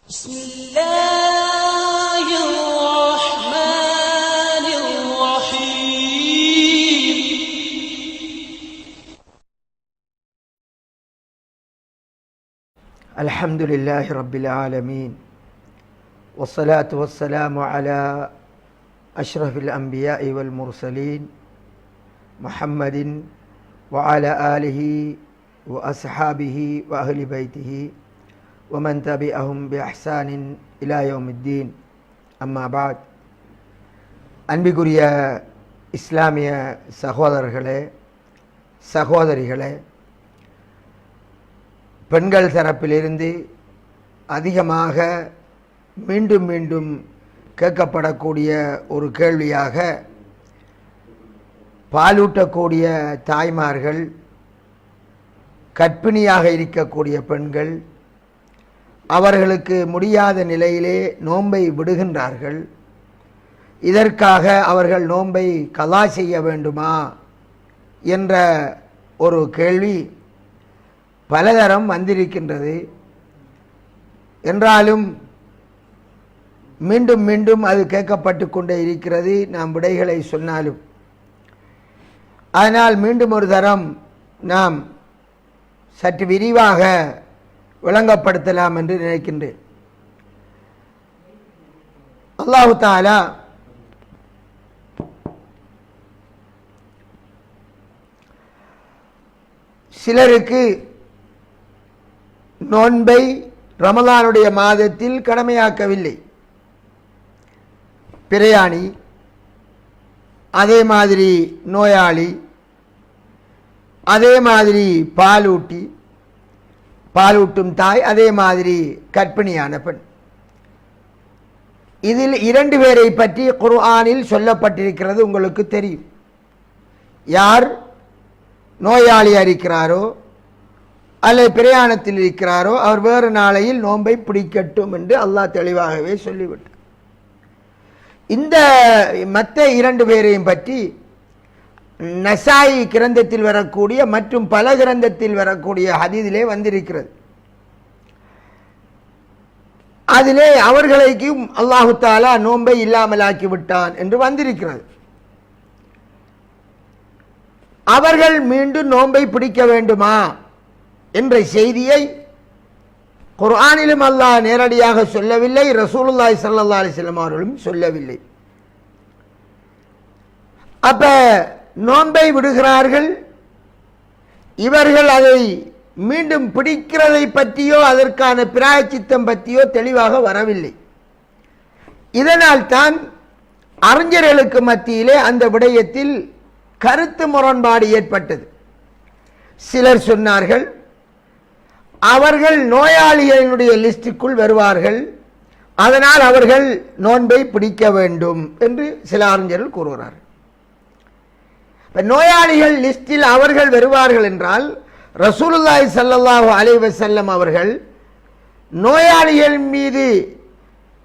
بسم الله الرحمن الرحيم الحمد لله رب العالمين والصلاة والسلام على أشرف الأنبياء والمرسلين محمد وعلى آله وأصحابه وأهل بيته ومن تبعهم بإحسان إلى يوم الدين أما بعد அன்பிற்குரிய இஸ்லாமிய சகோதரர்களே சகோதரிகளே, பெண்கள் தரப்பிலிருந்து அதிகமாக மீண்டும் மீண்டும் கேட்கப்படக்கூடிய ஒரு கேள்வியாக பாலூட்டக்கூடிய தாய்மார்கள், கர்ப்பிணியாக இருக்கக்கூடிய பெண்கள், அவர்களுக்கு முடியாத நிலையிலே நோன்பை விடுகின்றார்கள். இதற்காக அவர்கள் நோன்பை கலா செய்ய வேண்டுமா என்ற ஒரு கேள்வி பலதரம் வந்திருக்கின்றது. என்றாலும் மீண்டும் மீண்டும் அது கேட்கப்பட்டு கொண்டே இருக்கிறது, நாம் விடைகளை சொன்னாலும். அதனால் மீண்டும் ஒரு தரம் நாம் சற்று விரிவாக விளங்கப்படுத்தலாம் என்று நினைக்கின்றேன். அல்லாஹு தஆலா சிலருக்கு நோன்பை ரமலானுடைய மாதத்தில் கடமையாக்கவில்லை. பிரயாணி, அதே மாதிரி நோயாளி, அதே மாதிரி பாலூட்டும் தாய், அதே மாதிரி கர்ப்பிணியான பெண். இதில் இரண்டு பேரை பற்றி குர்ஆனில் சொல்லப்பட்டிருக்கிறது, உங்களுக்கு தெரியும். யார் நோயாளியாக இருக்கிறாரோ அல்லது பிரயாணத்தில் இருக்கிறாரோ அவர் வேறு நாளையில் நோன்பை பிடிக்கட்டும் என்று அல்லாஹ் தெளிவாகவே சொல்லிவிட்டார். இந்த மற்ற இரண்டு பேரையும் பற்றி நசாயி கிரந்தத்தில் வரக்கூடிய மற்றும் பல கிரந்தத்தில் வரக்கூடிய ஹதீஸிலே வந்திருக்கிறது. அதிலே அவர்களுக்கும் அல்லாஹு தஆலா நோன்பை இல்லாமலாக்கி விட்டான் என்று வந்திருக்கிறது. அவர்கள் மீண்டும் நோன்பை பிடிக்க வேண்டுமா என்ற செய்தியை குர்ஆனிலும் அல்லாஹ் நேரடியாக சொல்லவில்லை, ரசூலுல்லாஹி ஸல்லல்லாஹு அலைஹி வஸல்லம் அவர்களும் சொல்லவில்லை. அப்ப நோன்பை விடுகிறார்கள், இவர்கள் அதை மீண்டும் பிடிக்கிறதை பற்றியோ அதற்கான பிராயச்சித்தம் பற்றியோ தெளிவாக வரவில்லை. இதனால் தான் அறிஞர்களுக்கு மத்தியிலே அந்த விடயத்தில் கருத்து முரண்பாடு ஏற்பட்டது. சிலர் சொன்னார்கள், அவர்கள் நோயாளிகளுடைய லிஸ்டுக்குள் வருவார்கள், அதனால் அவர்கள் நோன்பை பிடிக்க வேண்டும் என்று சில அறிஞர்கள் கூறுகிறார்கள். நோயாளிகள் லிஸ்டில் அவர்கள் வருவார்கள் என்றால் ரசூலுல்லாஹி ஸல்லல்லாஹு அலைஹி வஸல்லம் அவர்கள் நோயாளிகள் மீது,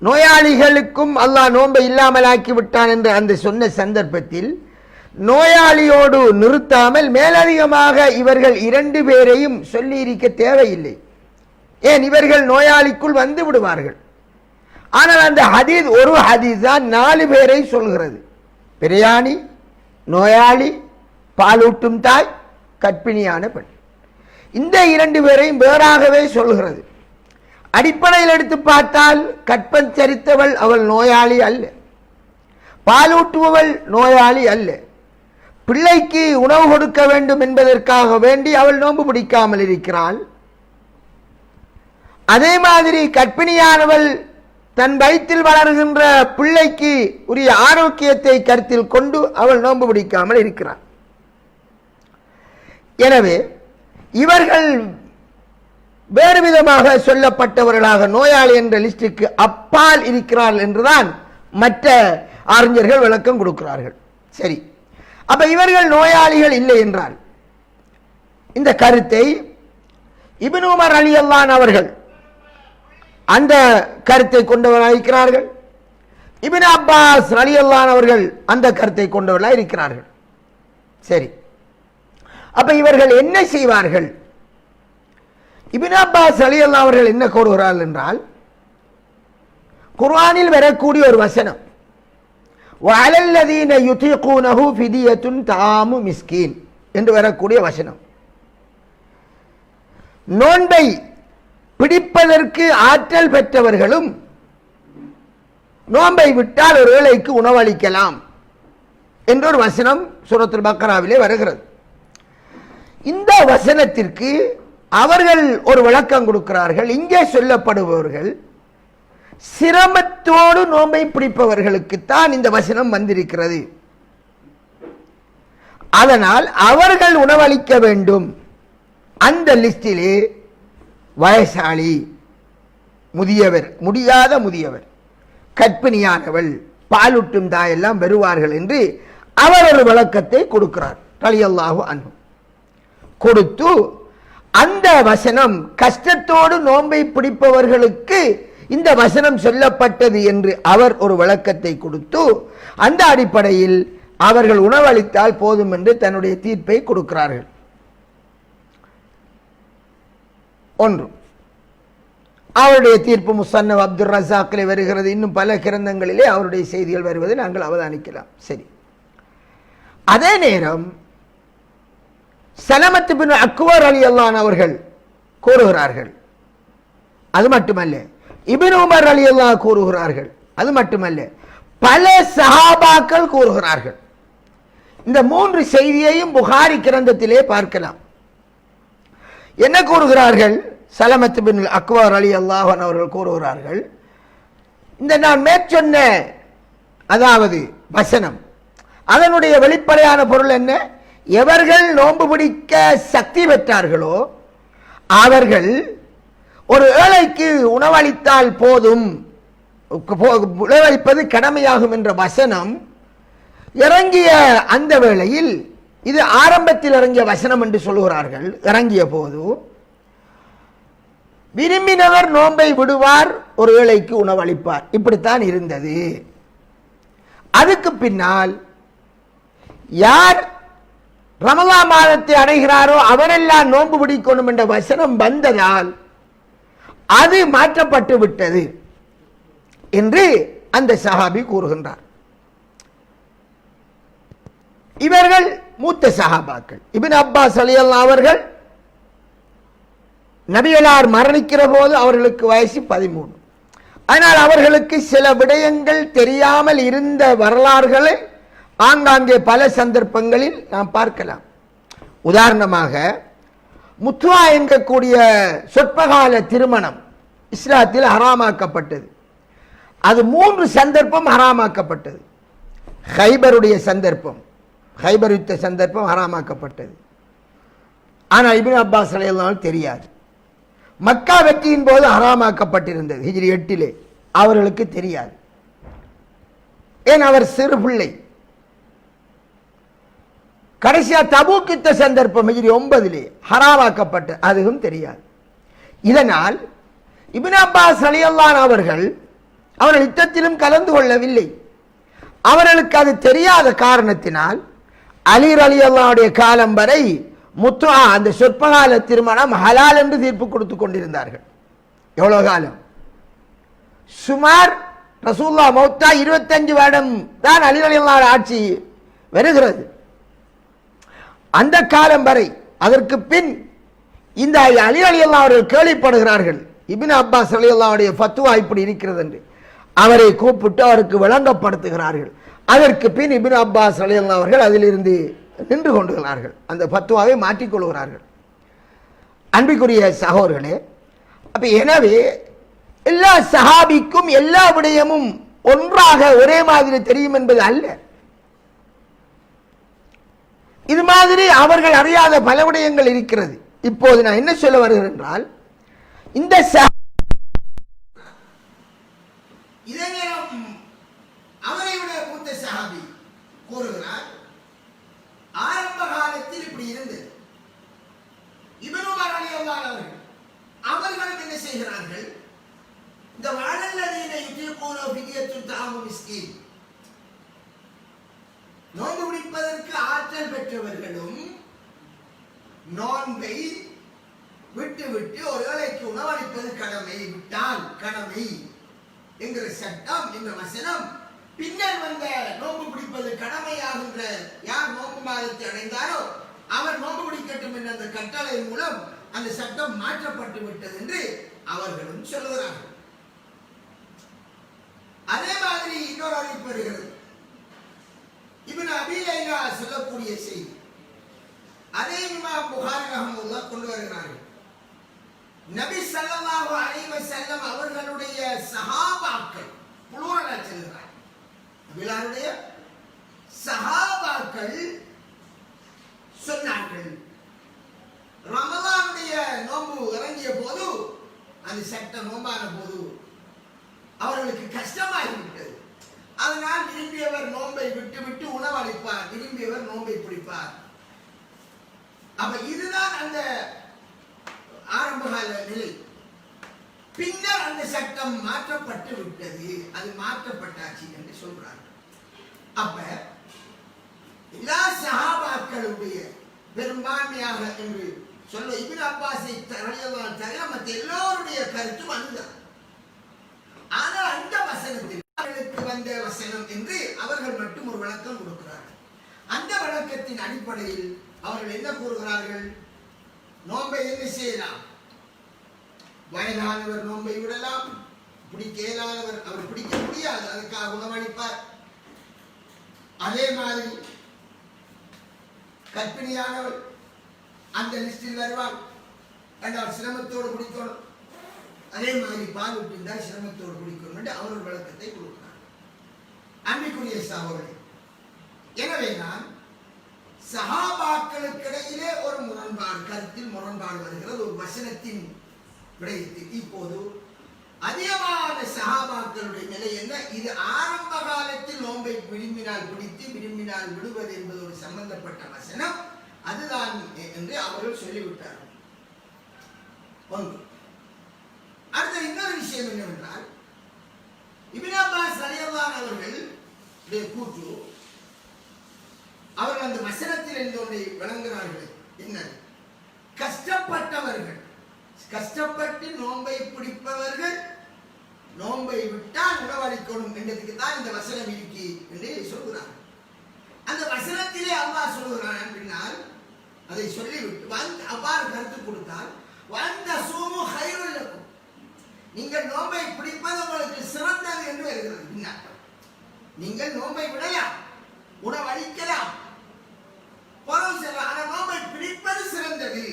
நோயாளிகளுக்கும் அல்லாஹ் நோன்பை இல்லாமலாக்கி விட்டான் என்று அந்த சொன்ன சந்தர்ப்பத்தில் நோயாளியோடு நிறுத்தாமல் மேலதிகமாக இவர்கள் இரண்டு பேரையும் சொல்லி இருக்க தேவையில்லை. ஏன், இவர்கள் நோயாளிக்குள் வந்து விடுவார்கள். ஆனால் அந்த ஹதீஸ் ஒரு ஹதீஸ் தான் 4 பேரை சொல்கிறது. பிரயாணி, நோயாளி, பாலூட்டும் தாய், கர்ப்பிணியான பெண். இந்த இரண்டு பேரையும் வேறாகவே சொல்கிறது. அடிப்படையில் எடுத்து பார்த்தால் கற்பஞ்சரித்தவள் அவள் நோயாளி அல்ல, பாலூட்டுபவள் நோயாளி அல்ல. பிள்ளைக்கு உணவு கொடுக்க வேண்டும் என்பதற்காக வேண்டி அவள் நோன்பு பிடிக்காமல் இருக்கிறாள். அதே மாதிரி கர்ப்பிணியானவள் தன் வயிற்றில் வளர்கின்ற பிள்ளைக்கு உரிய ஆரோக்கியத்தை கருத்தில் கொண்டு அவள் நோன்பு பிடிக்காமல் இருக்கிறாள். எனவே இவர்கள் வேறு விதமாக சொல்லப்பட்டவர்களாக நோயாளி என்ற லிஸ்டுக்கு அப்பால் இருக்கிறார்கள் என்றுதான் மற்ற அறிஞர்கள் விளக்கம் கொடுக்கிறார்கள். சரி, அப்ப இவர்கள் நோயாளிகள் இல்லை என்றால் இந்த கருத்தை இப்னு உமர் ரலியல்லாஹு அன்ஹு அவர்கள் அந்த கருத்தை கொண்டவர்களாக இருக்கிறார்கள். இப்னு அப்பாஸ் ரலியல்லாஹு அன்ஹு அவர்கள் அந்த கருத்தை கொண்டவர்களாக இருக்கிறார்கள். சரி, அப்ப இவர்கள் என்ன செய்வார்கள்? இப்னு அப்பாஸ் ரலியல்லாஹு அவர்கள் என்ன கூறுகிறார்கள் என்றால், குர்ஆனில் வரக்கூடிய ஒரு வசனம், வஅலல்லதீன யுதீகூனஹு ஃபிதியத்துன் தஆமு மிஸ்கீன் என்று வரக்கூடிய வசனம். நோன்பை பிடிப்பதற்கு ஆற்றல் பெற்றவர்களும் நோன்பை விட்டால் ஒரு ஏழைக்கு உணவளிக்கலாம் என்ற ஒரு வசனம் சூரத்துல் பக்ராவிலே வருகிறது. இந்த வசனத்திற்கு அவர்கள் ஒரு விளக்கம் கொடுக்கிறார்கள். இங்கே சொல்லப்படுபவர்கள் சிரமத்தோடு நோன்பை பிடிப்பவர்களுக்குத்தான் இந்த வசனம் வந்திருக்கிறது. அதனால் அவர்கள் உணவளிக்க வேண்டும். அந்த லிஸ்டிலே வயசாளி, முதியவர், முடியாத முதியவர், கற்பிணியானவள், பாலூட்டும் தாயெல்லாம் வருவார்கள் என்று அவர் ஒரு விளக்கத்தை கொடுக்கிறார். ரலியல்லாஹு அன்ஹு கொடுத்து அந்த வசனம் கஷ்டத்தோடு நோன்பை பிடிப்பவர்களுக்கு இந்த வசனம் சொல்லப்பட்டது என்று அவர் ஒரு விளக்கத்தை கொடுத்து அந்த அடிப்படையில் அவர்கள் உணவளித்தால் போதும் என்று தன்னுடைய தீர்ப்பை கொடுக்கிறார்கள். ஒன்று, அவருடைய தீர்ப்பு முஸன்னஃப் அப்துர் ரஸாக்கிலே வருகிறது. இன்னும் பல கிரந்தங்களிலே அவருடைய செய்திகள் வருவதை நாங்கள் அவதானிக்கலாம். சரி, அதே நேரம் சலமத் பின் அக்வர் ரலியல்லாஹு அவர்கள் கூறுகிறார்கள். அது மட்டுமல்ல, இப்னு உமர் ரலியல்லாஹு கூறுகிறார்கள். அது மட்டுமல்ல, பல சஹாபாக்கள் கூறுகிறார்கள். இந்த மூன்று செய்தியையும் புகாரி கிரந்தத்திலே பார்க்கலாம். என்ன கூறுகிறார்கள்? சலமத் பின் அக்வர் ரலியல்லாஹு அவர்கள் கூறுகிறார்கள், இந்த நான் மேற்சொன்ன அதாவது வசனம் அதனுடைய வெளிப்படையான பொருள் என்ன? எவர்கள் நோன்பு பிடிக்க சக்தி பெற்றார்களோ அவர்கள் ஒரு ஏழைக்கு உணவளித்தால் போதும், உணவளிப்பது கடமையாகும் என்ற வசனம் இறங்கிய அந்த வேளையில், இது ஆரம்பத்தில் இறங்கிய வசனம் என்று சொல்லுகிறார்கள். இறங்கிய போது விரும்பினவர் நோன்பை விடுவார், ஒரு ஏழைக்கு உணவளிப்பார், இப்படித்தான் இருந்தது. அதுக்கு பின்னால் யார் ரமலான் மாதத்தை அடைகிறாரோ அவரெல்லாம் நோன்பு பிடிக்கணும் என்ற வசனம் வந்ததால் அது மாற்றப்பட்டு விட்டது என்று அந்த சஹாபி கூறுகின்றார். இவர்கள் மூத்த சஹாபாக்கள். இப்னு அப்பாஸ் ரலியல்லாஹு அவர்கள் நபிகளார் மரணிக்கிற போது அவர்களுக்கு வயசு 13. ஆனால் அவர்களுக்கு சில விடயங்கள் தெரியாமல் இருந்த வரலாறுகளை ஆங்காங்கே பல சந்தர்ப்பங்களில் நாம் பார்க்கலாம். உதாரணமாக முத்துவா என்கக்கூடிய சொற்பகால திருமணம் இஸ்லாத்தில் ஹராமாக்கப்பட்டது. அது 3 சந்தர்ப்பம் ஹராமாக்கப்பட்டது. ஹைபருடைய சந்தர்ப்பம், ஹைபர் யுத்த சந்தர்ப்பம் ஹராமாக்கப்பட்டது. ஆனால் இப்னு அப்பாஸ் ரலியல்லாஹு தெரியாது. மக்கா வெற்றியின் போது ஹராமாக்கப்பட்டிருந்தது ஹிஜ்ரி 8 அவர்களுக்கு தெரியாது. ஏன், அவர் சிறு பிள்ளை. கடைசியா தபூக் யுத்த சந்தர்ப்பம் ஹிஜ்ரி 9 ஹராமாக்கப்பட்ட, அதுவும் தெரியாது. இதனால் இப்னு அப்பாஸ் ரலியல்லாஹு அவர்கள் யுத்தத்திலும் கலந்து கொள்ளவில்லை. அவர்களுக்கு அது தெரியாத காரணத்தினால் அலி ரலியல்லாஹுடைய காலம் வரை முத்துஆ அந்த சொற்பகால திருமணம் ஹலால் என்று தீர்ப்பு கொடுத்து கொண்டிருந்தார்கள். எவ்வளவு காலம்? சுமார் ரசூலுல்லாஹ் மௌத்தா 25 வருடம் தான் அலி ரலியல்லாஹு ஆட்சி வருகிறது. அந்த காலம் வரை, அதற்கு பின் இந்த அலி ரலியல்லாஹு அவர்கள் கேள்விப்படுகிறார்கள் இப்னு அப்பாஸ் ரலியல்லாஹுடைய ஃபத்வா இப்படி இருக்கிறது என்று. அவரை கூப்பிட்டு அவருக்கு விளங்கப்படுத்துகிறார்கள். அதற்கு பின் இப்னு அப்பாஸ் ரலியல்லாஹு அவர்கள் அதிலிருந்து நின்று கொண்டுகிறார்கள், அந்த ஃபத்வாவை மாற்றிக்கொள்கிறார்கள். அன்பிற்குரிய சகோதரர்களே, அப்ப எனவே எல்லா சஹாபிக்கும் எல்லா விடயமும் ஒன்றாக ஒரே மாதிரி தெரியும் என்பது அல்ல. இது மாதிரி அவர்கள் அறியாத பல விடயங்கள் இருக்கிறது. இப்போது நான் என்ன சொல்ல வருகிறேன் என்றால், இந்த அவரை விட மூத்த சஹாபி கூறுகிறார், ஆரம்ப காலத்தில் இப்படி இருந்தது. இப்னு உமர் ரலியல்லாஹு அவர்கள் என்ன செய்கிறார்கள்? இந்த வஅலல்லதீன யுதீகூன ஃபிதியத்துன் தஆமு மிஸ்கீன், நோன்பு பிடிப்பதற்கு ஆற்றல் பெற்றவர்களும் நோன்பை விட்டு விட்டு ஒரு ஏழைக்கு உணவளிப்பது கடமை, விட்டால் கடமை என்கிற சட்டம் என்ற வசனம் பின்னர் வந்த நோன்பு பிடிப்பது கடமையாகின்ற யார் நோன்பு மாதத்தை அடைந்தாரோ அவர் நோன்பு பிடிக்கட்டும் என்ற அந்த கட்டளை மூலம் அந்த சட்டம் மாற்றப்பட்டு விட்டது என்று அவர்களும் சொல்லுகிறார்கள். அதே மாதிரி இன்னொரு அறிவிப்பு வருகிறது. இப்னு அபீ லைலா சொல்லக்கூடிய செய்தி, அதே இமாம் புகாரி ரஹ்மத்துல்லாஹ் கொண்டு வருகிறார்கள். நபி ஸல்லல்லாஹு அலைஹி வஸல்லம் அவர்களுடைய சஹாபாக்கள் புளூரலா சொல்கிறார். நபிகளுடைய சஹாபாக்கள் சொன்னார்கள், ரமலானுடைய நோன்பு இறங்கிய போது அந்த சட்டம் நோம்பான போது அவர்களுக்கு கஷ்டமாகிவிட்டது. அதனால் விரும்பியவர் நோன்பை விட்டு உணவளிப்பார், விரும்பியவர் நோன்பை பிடிப்பார். அப்ப இதுதான் அந்த ஆரம்பகால நிலை. பின்னர் அந்த சட்டம் மாற்றப்பட்டு விட்டது, அது மாற்றப்பட்டாச்சு என்று சொல்றாங்க. அப்ப எல்லா சஹாபாக்களுடைய பெரும்பான்மையாக என்று சொல்ல இப்னு அப்பாஸை தவிர மற்ற எல்லோருடைய கருத்தும் அதுதான். ஆனால் அந்த வசனத்தில் அவர்களுக்கு வந்த வசனம் என்று அவர்கள் மட்டும் ஒரு விளக்கம் கொடுக்கிறார்கள். அந்த விளக்கத்தின் அடிப்படையில் அவர்கள் என்ன கூறுகிறார்கள்? நோன்பை என்ன செய்யலாம்? வயதானவர் நோன்பை விடலாம், பிடிக்க இயலாதவர், அவர் பிடிக்க முடியாது, அதுக்காக உணவளிப்பார். அதே மாதிரி கர்ப்பிணியானவர் அந்த லிஸ்டில் வருவார், என்றால் சிரமத்தோடு குடிக்கணும். அதே மாதிரி பால் விட்டிருந்தால் சிரமத்தோடு குடிக்கணும் என்று அவர்கள் விளக்கத்தை கொடுக்கிறார். அன்பிற்குரிய சகோதரர்களே, எனவே நான் சஹாபாக்களுக்கிடையிலே ஒரு முரண்பாடு, கருத்தில் முரண்பாடு வருகிறது ஒரு வசனத்தின் விடயத்தில். இப்போது அதிகமான சஹாபாக்களுடைய நிலை என்ன? இது ஆரம்ப காலத்தில் நோன்பை விரும்பினால் பிடித்து விரும்பினால் விடுவது என்பது ஒரு சம்பந்தப்பட்ட வசனம், அதுதான் என்று அவர்கள் சொல்லிவிட்டார்கள். ஒன்று. அடுத்த இன்னொரு விஷயம் என்னவென்றால், இப்னு அப்பாஸ் ரலியல்லாஹு அவர்கள் கூற்று, அவர்கள் அந்த வசனத்தில் இருந்து ஒன்றை வழங்குகிறார்கள். என்ன? கஷ்டப்பட்டவர்கள், கஷ்டப்பட்டு நோன்பை பிடிப்பவர்கள் நோன்பை விட்டால் உணவளிக்கணும் என்றதுக்கு தான் இந்த வசனம் இருக்கு என்று சொல்கிறார்கள். அந்த வசனத்திலே அல்லாஹ் சொல்கிறான் பின்னால் அதை சொல்லிவிட்டு வந்து அவ்வாறு கருத்து கொடுத்தால், வந்த சூமு ஹைருல் லக்கும், நீங்கள் நோன்பை பிடிப்பது உங்களுக்கு சிறந்தது என்று வருகிறது. பின்னால் நீங்கள் நோன்பை விடலாம், உணவளிக்கலாம், பொருள் செல்லலாம், ஆனால் நோன்பை பிடிப்பது சிறந்தது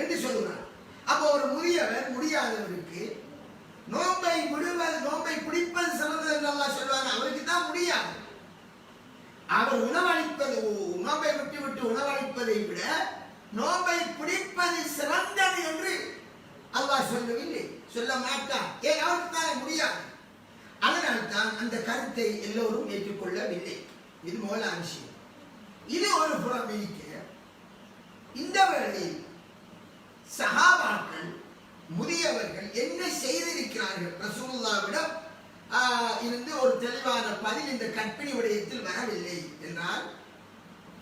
என்று சொல்கிறார். அப்போ ஒரு முதியவர் முடியாதவருக்கு நோன்பை விடுவது, நோன்பை பிடிப்பது சிறந்தது என்று அல்லாஹ் சொல்வாங்க. அவருக்கு தான் முடியாது. அவர் உணவளிப்பது, நோன்பை விட்டு உணவளிப்பதை விட நோன்பை பிடிப்பது சிறந்தது என்று அல்லாஹ் சொல்லவில்லை, சொல்ல மாட்டார். ஏன்? அவருக்கு தான் முடியாது. அதனால்தான் அந்த கருத்தை எல்லோரும் ஏற்றுக்கொள்ளவில்லை. இது முதலான விஷயம். இது ஒரு புறம் இருக்க, இந்த வேளையில் சஹாபாக்கள் முதியவர்கள் என்ன செய்திருக்கிறார்கள் ரசூலுல்லாஹ்விடம் இருந்து ஒரு தெளிவான பதில் இந்த கற்பிணி விடயத்தில் வரவில்லை என்றால்,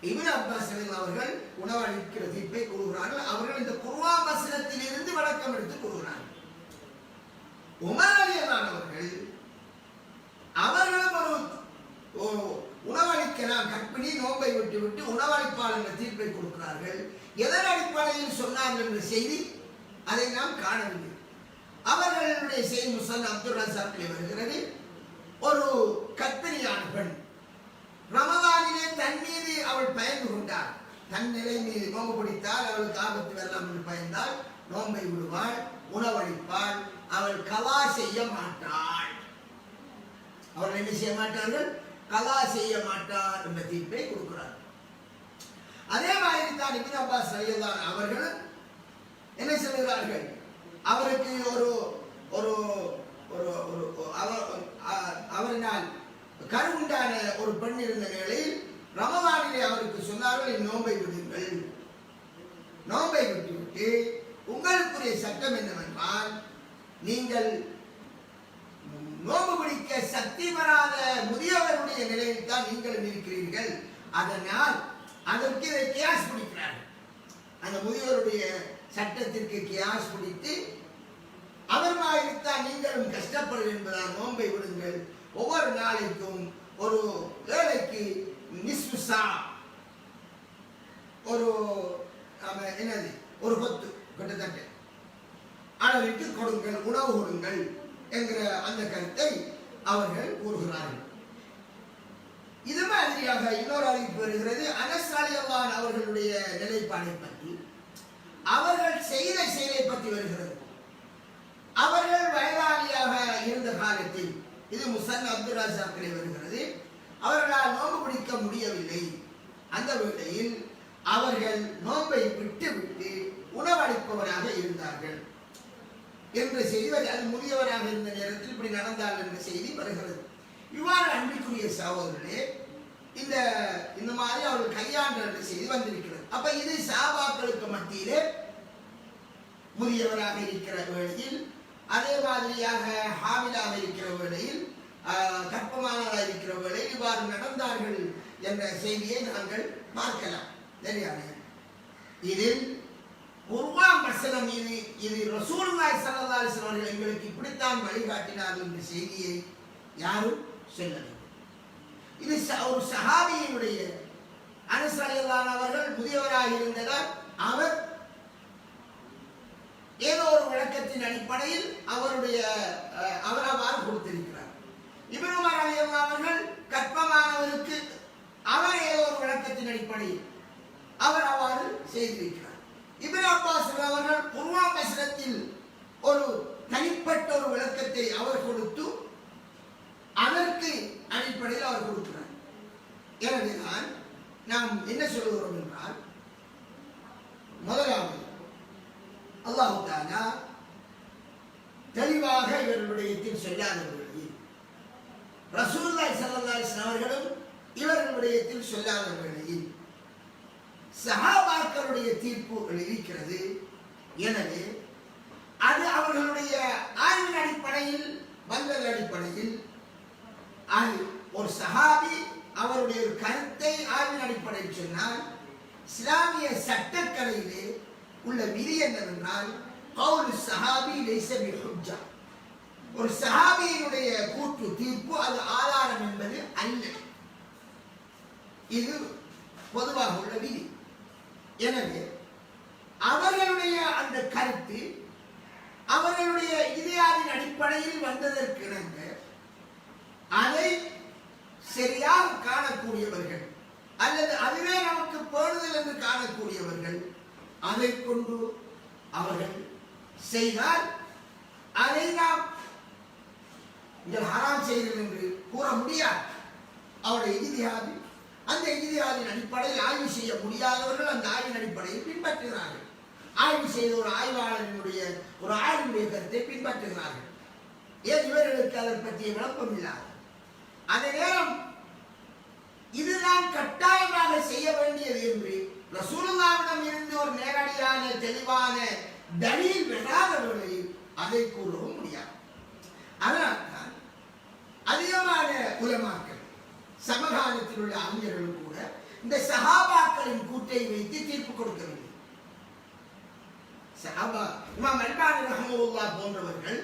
இப்னு அப்பாஸ் அவர்கள் உணவளிக்கிற தீர்ப்பை கூறுகிறார்கள். அவர்கள் இந்த குர்ஆன் வசனத்தில் இருந்து விளக்கம் எடுத்து கூறுகிறார்கள். உமர் ரலியல்லாஹு அவர்கள் அவர்களும் ஒரு உணவளிக்கலாம், கற்பிணி நோன்பை விட்டு உணவளிப்பால் என்ற தீர்ப்பை கொடுக்கிறார்கள். எதன் அடிப்படையில் சொன்னார்கள் என்ற செய்தி அதை நாம் காணவில்லை. அவர்களுடைய செய்தி முஸ்னத் அப்துர் ரஸாக்கிலே வருகிறது. ஒரு கற்பிணியான பெண் ரமலானிலே தன் மீது அவள் பயந்து கொண்டாள். தன் நிலை மீது நோன்பு பிடித்தால் அவளுக்கு ஆபத்து வரலாம் என்று பயந்தால் நோன்பை விடுவாள், உணவளிப்பாள், அவள் கலா செய்ய மாட்டாள். அவர்கள் என்ன செய்ய மாட்டார்கள்? கலா செய்ய மாட்டார் என்ற தீர்ப்பை கொடுக்கிறார். அதே மாதிரி தான் இப்னு அப்பாஸ் ரலியல்லாஹு அவர்கள் என்ன சொல்கிறார்கள்? அவருக்கு அவரினால் கருவுண்டான ஒரு பெண் இருந்த நிலையில் ரமலானிலே அவருக்கு சொன்னார்கள், நோன்பை விடுங்கள். நோன்பை விட்டுவிட்டு உங்களுக்குரிய சட்டம் என்னவென்றால், நீங்கள் நோன்பு பிடிக்க சக்தி பெறாத முதியவருடைய நிலையில் தான் நீங்களும் இருக்கிறீர்கள். அதனால் அதற்கு இதை கியாஸ் பிடிக்கிறார்கள். அந்த முதியவருடைய சட்டத்திற்கு கியாஸ் பிடித்து அவர் மாதிரித்தான் நீங்களும் கஷ்டப்படுங்கள் என்பதால் நோன்பை விடுங்கள். ஒவ்வொரு நாளைக்கும் ஒரு ஏழைக்கு நிஸ்ஃபு சா, ஒரு என்னது ஒரு கொத்து கிட்டத்தட்ட அளவிற்கு கொடுங்கள், உணவு கொடுங்கள் என்கிற அந்த கருத்தை அவர்கள் கூறுகிறார்கள். இது மாதிரியாக இன்னொரு அறிவிப்பு வருகிறது. அனஸ் ரலியல்லாஹு அன்ஹு அவர்களுடைய நிலைப்பாடை பற்றி, அவர்கள் செய்த செயலை பற்றி வருகிறது. அவர்கள் வயதாளியாக இருந்த காலத்தில், இது முசன் அப்துல் ரஸாக்கிலே வருகிறது, அவர்களால் நோன்பு பிடிக்க முடியவில்லை. அந்த வேளையில் அவர்கள் நோன்பை விட்டு உணவளிப்பவராக இருந்தார்கள் என்ற செய்தி, அது முதியவராக இருந்த நேரத்தில் இப்படி நடந்தால் என்ற செய்தி வருகிறது. இவ்வாறு அன்பிற்குரிய சகோதரர்களே, இந்த மாதிரி அவர்கள் கையாண்ட செய்தி வந்திருக்கிறது. அப்ப இது சஹாபாக்களுக்கு மத்தியிலே முதியவராக இருக்கிற வேளையில், அதே மாதிரியாக ஹாமிலாக இருக்கிற வேளையில், கற்பமானதாக இருக்கிற வேளையில் இவ்வாறு நடந்தார்கள் என்ற செய்தியை நாங்கள் பார்க்கலாம். தெரியாது இதில் குர்ஆன் வசனம் இது ரசூலுல்லாஹி ஸல்லல்லாஹு அலைஹி வஸல்லம் அவர்கள் எங்களுக்கு இப்படித்தான் வழிகாட்டினார்கள் என்ற செய்தியை யாரும் சொல்லவில்லை. இது ஒரு சஹாபியினுடைய, அனஸ் ரலியல்லாஹு அன்ஹு அவர்கள் முதியவராக இருந்ததால் அவர் ஏதோ ஒரு விளக்கத்தின் அடிப்படையில் அவர் அவ்வாறு கொடுத்திருக்கிறார். இப்னு உமர் ரலியல்லாஹு அவர்கள் கற்பமானவருக்கு அவர் ஏதோ ஒரு விளக்கத்தின் அடிப்படையில் அவர் அவ்வாறு செய்திருக்கிறார். இப்னு அப்பாஸ் அவர்கள் குர்ஆன் வசனத்தில் ஒரு தனிப்பட்ட ஒரு விளக்கத்தை அவர் கொடுத்து அதற்கு அடிப்படையில் அவர் கொடுக்கிறார். எனவேதான் நாம் என்ன சொல்கிறோம் என்றால், முதலாவது அல்லாஹ் தஆலா தெளிவாக இவர்களுடைய சொல்லாதவர்கள், ரசூலுல்லாஹி ஸல்லல்லாஹு அலைஹி வஸல்லம் அவர்களும் இவர்களுடைய சொல்லாத வேளையில் சஹாபாக்களுடைய தீர்ப்பு இருக்கிறது. எனவே அது அவர்களுடைய ஆய்வின் அடிப்படையில் வந்தது. அடிப்படையில் ஒரு சஹாபி அவருடைய ஒரு கருத்தை ஆய்வின் அடிப்படையில் சொன்னால், இஸ்லாமிய சட்டக்கலையிலே உள்ள விதி என்னவென்றால், கவுலு சஹாபி லைஸ பிஹுஜ்ஜா, ஒரு சஹாபியினுடைய கூற்று தீர்ப்பு அது ஆதாரம் என்பது அல்ல. இது பொதுவாக உள்ள விதி. எனவே அவர்களுடைய அந்த கருத்து அவர்களுடைய இதயாவின் அடிப்படையில் வந்ததற்கு இணங்க அதை சரியாக காணக்கூடியவர்கள் அல்லது அதுவே நமக்கு பேணுதல் என்று காணக்கூடியவர்கள் அதை கொண்டு அவர்கள் செய்தால் அதை நாம் ஹராம் செய்தல் என்று கூற முடியாது. அவருடைய இதிகாதி அந்த இதிகாதின் அடிப்படையில் ஆய்வு செய்ய முடியாதவர்கள் அந்த ஆய்வின் அடிப்படையில் பின்பற்றுகிறார்கள். ஆய்வு செய்த ஒரு ஆய்வாளரினுடைய ஒரு ஆய்வுடைய கருத்தை பின்பற்றுகிறார்கள். ஏன் இவர்களுக்கு அதை பற்றிய விளக்கம் இல்லாது. அதே நேரம் இதுதான் கட்டாயமாக செய்ய வேண்டியது என்று ரசூலுல்லாஹ்விடம் இருந்து ஒரு நேரடியான தெளிவான தலீல் பெறாத வேளையில் அதை கூறவும் முடியாது. அதனால்தான் அதிகமான உலமாக்கள் சமகாலத்தில் உள்ள அறிஞர்களும் கூட இந்த சஹாபாக்களின் கூற்றை வைத்து தீர்ப்பு கொடுக்கவில்லை. இமாம் அல்பானி ரஹ்மத்துல்லாஹ் போன்றவர்கள்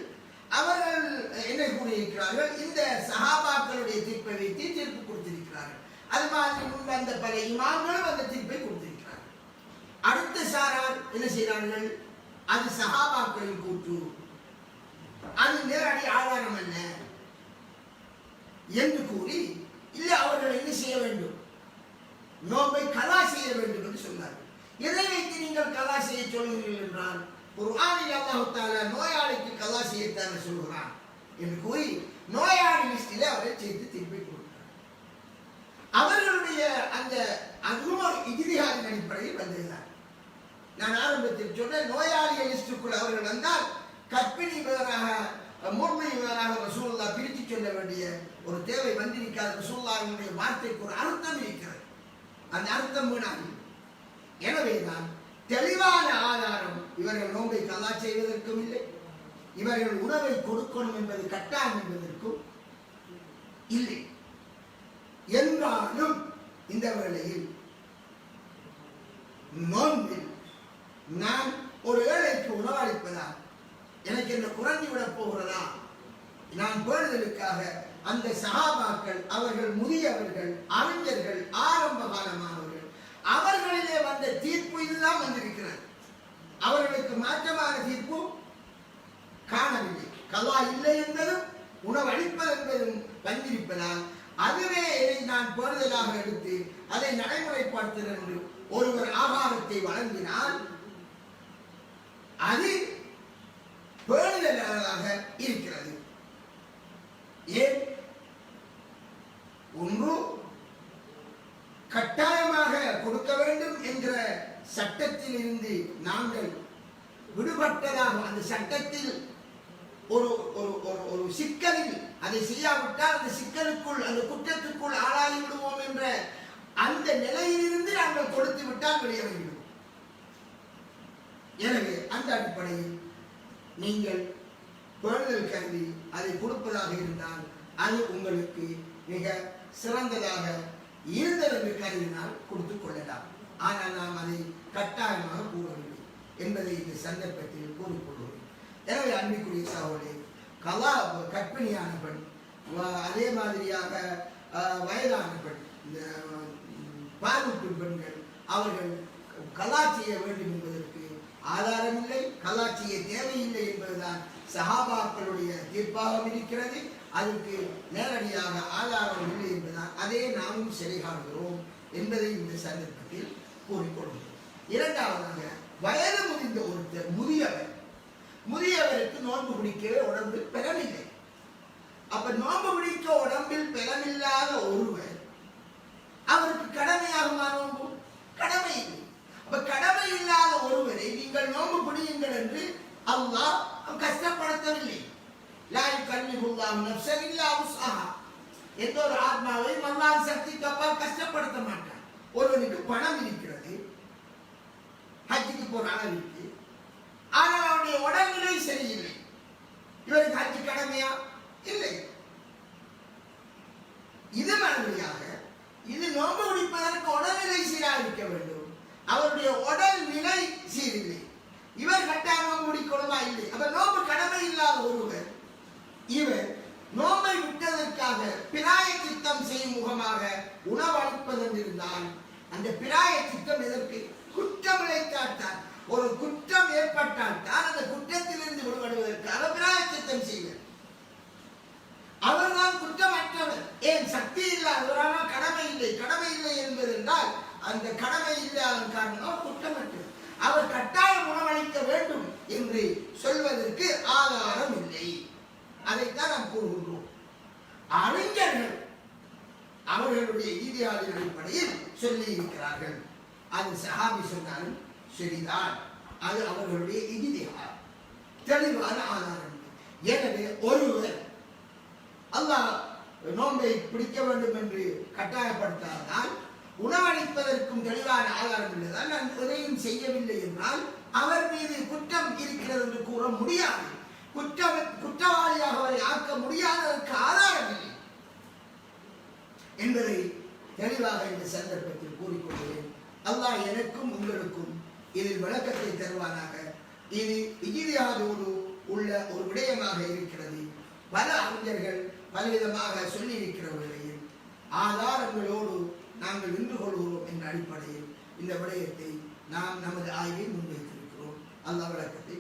அவர்கள் என்ன கூறியிருக்கிறார்கள், இந்த சஹாபாக்களுடைய தீர்ப்பை வைத்து தீர்ப்பு கொடுத்திருக்கிறார்கள். அது மாதிரி முன்பு அந்த பல இமாம்களும் அந்த தீர்ப்பை கொடுத்திருக்கிறார்கள். அடுத்த சாரார் என்ன செய்கிறார்கள், அது சஹாபாக்களின் கூற்று, அது நேரடி ஆதாரம் அல்ல என்று கூறி இல்லை அவர்கள் என்ன செய்ய வேண்டும், நோன்பை கலா செய்ய வேண்டும் என்று சொன்னார்கள். எதை வைத்து நீங்கள் கலா செய்ய சொல்கிறீர்கள் என்றால், குர்ஆனில் அல்லாஹ் தஆலா நோயாளிக்கு கலா செய்யத்தானே சொல்கிறான் என்று கூறி நோயாளி லிஸ்டிலே அவரை சேர்த்து திருப்பி கொடுக்கிறார். அவர்களுடைய அந்த அதுவும் ஒரு இஜ்திஹாதின் அடிப்படையில் வந்திருந்தார். நான் ஆரம்பத்தில் சொன்ன நோயாளிய லிஸ்டுக்குள் அவர்கள் வந்தால் கற்பிணி வேறாக முர்மை வேறாக ரசூலுல்லாஹ் பிரித்து சொல்ல வேண்டிய ஒரு தேவை வந்திருக்காது. ரசூலுல்லாஹ்வுடைய வார்த்தைக்கு ஒரு அர்த்தம் இருக்கிறது, அந்த அர்த்தம் வீணாகி. எனவேதான் தெளிவான ஆதாரம் இவர்கள் நோன்பை கலா செய்வதற்கும் இல்லை, இவர்கள் உணவை கொடுக்கணும் என்பது கட்டாயம் என்பதற்கும் இல்லை. என்றாலும் இந்த வேளையில் நோன்பில் நான் ஒரு ஏழைக்கு உணவளிப்பதா எனக்கு என்ன குறைந்து விட போகிறதா பேணுதலுக்காக அந்த சஹாபாக்கள் அவர்கள் முதியவர்கள், அறிஞர்கள், ஆரம்ப காலமானவர்கள், அவர்களிலே வந்த தீர்ப்பு இதுதான் வந்திருக்கிறது. அவர்களுக்கு மாற்றமான தீர்ப்பு காணவில்லை. கலா இல்லை என்பதும் உணவளிப்பது என்பதும் வந்திருப்பதால் அதுவே இதை நான் பேணுதலாக எடுத்து அதை நடைமுறைப்படுத்துகிறேன் என்று ஒருவர் ஆகாரத்தை வழங்கினால் அது பேணுதலாக இருக்கிறது. ஏன்? ஒன்று, கட்டாயமாக கொடுக்க வேண்டும் என்ற சட்டத்தில் இருந்து நாங்கள் விடுபட்டதாக, அந்த சட்டத்தில் ஒரு ஒரு சிக்கலில் அதை செய்யாவிட்டால் அந்த சிக்கலுக்குள், அந்த குற்றத்துக்குள் ஆளாகி விடுவோம் என்ற அந்த நிலையிலிருந்து நாங்கள் கொடுத்து விட்டால் வெளியேறிவிடுவோம். எனவே அந்த அடிப்படையில் நீங்கள் பேணுதல் கருதி அதை கொடுப்பதாக இருந்தால் அது உங்களுக்கு மிக சிறந்ததாக இருந்தது என்று கருதினால் கொடுத்துக் கொள்ளலாம். ஆனால் நாம் அதை கட்டாயமாக கூறவில்லை என்பதை இந்த சந்தர்ப்பத்தில் கூறிக்கொள்வோம். எனவே அன்பிற்குரிய சகோதரே, கலா கற்பிணியான பெண், அதே மாதிரியாக வயதான பெண், இந்த பாலூட்டு பெண்கள் அவர்கள் கலா செய்ய வேண்டும் என்பதற்கு ஆதாரம் இல்லை, கலா செய்ய தேவையில்லை என்பதுதான் சஹாபாக்களுடைய தீர்ப்பாகவும் இருக்கிறது. அதற்கு நேரடியாக ஆதாரம் இல்லை என்பதால் அதே நாமும் சரி காண்கிறோம் என்பதை இந்த சந்தர்ப்பத்தில் கூறிக்கொள்கிறோம். இரண்டாவதாக, வயது முதிர்ந்த ஒருத்தர் முதியவருக்கு நோன்பு பிடிக்கவே உடம்பில் பெறவில்லை. அப்ப நோன்பு பிடிக்க உடம்பில் பெறமில்லாத ஒருவர் அவருக்கு கடமையாகுமா நோன்பு? கடமை இல்லை. அப்ப கடமை இல்லாத ஒருவரை நீங்கள் நோன்பு பிடியுங்கள் என்று அல்லாஹ் கஷ்டப்படுத்தவில்லை. லா யுகல்லிஃபுல்லாஹு நஃப்ஸன் இல்லா வுஸ்அஹா. எந்த ஒரு ஆத்மாவையும் அல்லாஹ் சக்திக்கு அப்பால் கஷ்டப்படுத்த மாட்டான். ஒருவனுக்கு பணம் இருக்கிறது, ஹஜ்ஜுக்கு போற அளவிற்கு, ஆனால் அவருடைய உடல்நிலை சரியில்லை. இவருக்கு ஹஜ்ஜு கடமையா? இல்லை. இது மாதிரியாக இது நோன்பு பிடிப்பதற்கு உடல்நிலை சீராக இருக்க வேண்டும். அவருடைய உடல் நிலை சீரில்லை. இவர் கட்டாய நோன்பு பிடிக்கணுமா? இல்லை. அப்ப நோன்பு கடமை இல்லாத ஒருவர் இவர் நோன்பை விட்டதற்காக பிராய சித்தம் செய்யும் முகமாக உணவளிப்பதென்றிருந்தால் அந்த பிராய சித்தம் எதற்கு? குற்றம் இழைத்தால்தான், ஒரு குற்றம் ஏற்பட்டால் தான் அந்த குற்றத்திலிருந்து விடுபடுவதற்காக பிராய சித்தம் செய்வர். அவர்தான் குற்றமற்றவர். ஏன்? சக்தி இல்லாதவரானால் கடமை இல்லை. கடமை இல்லை என்பதென்றால் அந்த கடமை இல்லாத காரணம் குற்றமற்றவர். அவர் கட்டாயம் உணவளிக்க வேண்டும் என்று சொல்வதற்கு ஆதாரம் இல்லை. அதைத்தான் நாம் கூறுகின்றோம். அறிஞர்கள் அவர்களுடைய ஈதியாளின் அடிப்படையில் சொல்லி இருக்கிறார்கள். அது சஹாபி சொன்னாலும் சரிதான், அது அவர்களுடைய இஜ்திஹாத், தெளிவான ஆதாரம். எனவே ஒருவர் அல்லாஹ் நோன்பை பிடிக்க வேண்டும் என்று கட்டாயப்படுத்தாததால், உணவளிப்பதற்கும் தெளிவான ஆதாரம் இல்லதால் நான் எதையும் செய்யவில்லை என்றால் அவர் மீது குற்றம் இருக்கிறது என்று கூற முடியாது. குற்றவாளியாக அவரை ஆக்க முடியாததற்கு ஆதாரம் இல்லை என்பதை தெளிவாக இந்த சந்தர்ப்பத்தில் கூறிக்கொள்கிறேன். அல்லாஹ் எனக்கும் உங்களுக்கும் இதில் விளக்கத்தை தருவானாக. இது இஜ்திஹாதோடு உள்ள ஒரு விடயமாக இருக்கிறது. பல அறிஞர்கள் பலவிதமாக சொல்லியிருக்கிற வேளையில் ஆதாரங்களோடு நாங்கள் நின்று கொள்கிறோம் என்ற அடிப்படையில் இந்த விடயத்தை நாம் நமது ஆய்வில் முன்வைத்திருக்கிறோம். அல்லாஹ் விளக்கத்தை